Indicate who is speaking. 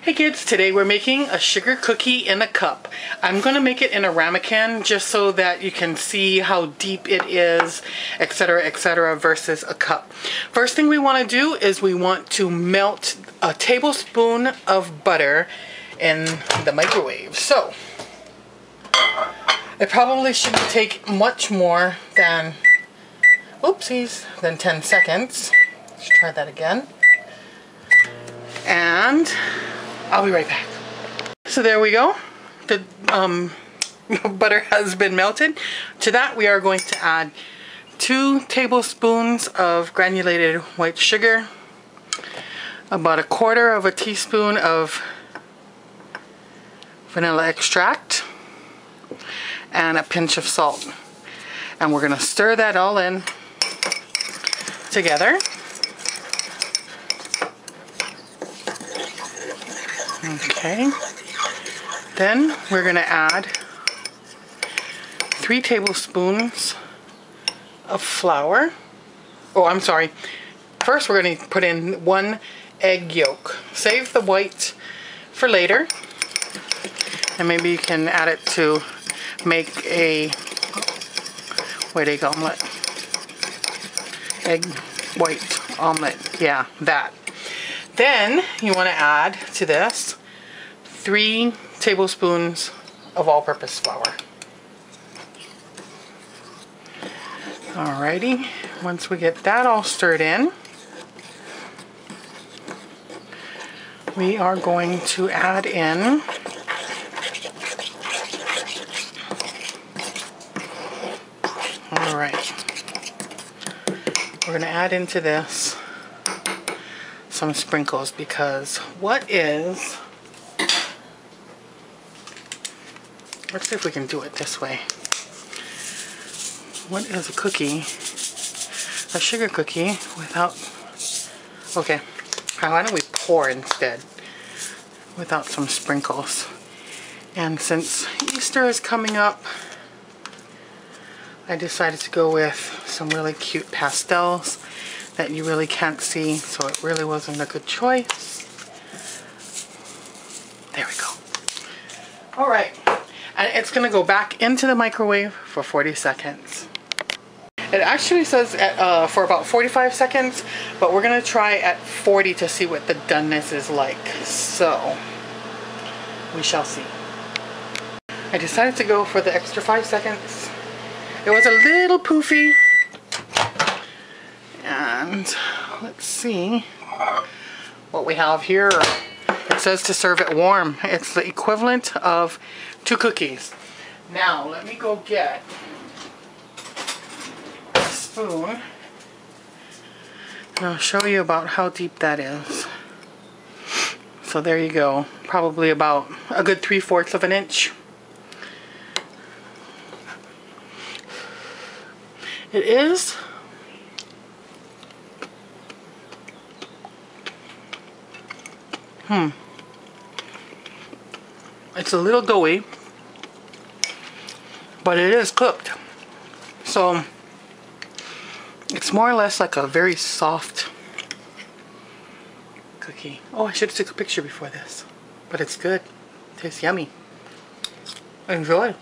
Speaker 1: Hey kids, today we're making a sugar cookie in a cup. I'm going to make it in a ramekin just so that you can see how deep it is, etc., versus a cup. First thing we want to do is we want to melt a tablespoon of butter in the microwave. So, it probably shouldn't take much more than, oopsies, than 10 seconds. Let's try that again. And I'll be right back. So there we go. The butter has been melted. To that we are going to add 2 tablespoons of granulated white sugar, about 1/4 teaspoon of vanilla extract, and a pinch of salt. And we're going to stir that all in together. Okay, then we're going to add 3 tablespoons of flour. Oh, I'm sorry. First we're going to put in 1 egg yolk. Save the white for later. And maybe you can add it to make a white egg omelet. Egg white omelet. Yeah, that. Then you want to add to this 3 tablespoons of all-purpose flour. Alrighty, once we get that all stirred in, we are going to add in we're going to add into this some sprinkles, because let's see if we can do it this way. What is a cookie, a sugar cookie, without, okay, why don't we pour instead, without some sprinkles. And since Easter is coming up, I decided to go with some really cute pastels that you really can't see, so it really wasn't a good choice. There we go. Alright, and it's going to go back into the microwave for 40 seconds. It actually says for about 45 seconds, but we're going to try at 40 to see what the doneness is like. So, we shall see. I decided to go for the extra 5 seconds. It was a little poofy. And let's see what we have here. It says to serve it warm. It's the equivalent of 2 cookies. Now let me go get a spoon and I'll show you about how deep that is. So there you go. Probably about a good 3/4 of an inch. It is it's a little doughy, but it is cooked. So it's more or less like a very soft cookie. Oh, I should have took a picture before this, but it's good. It tastes yummy. Enjoy.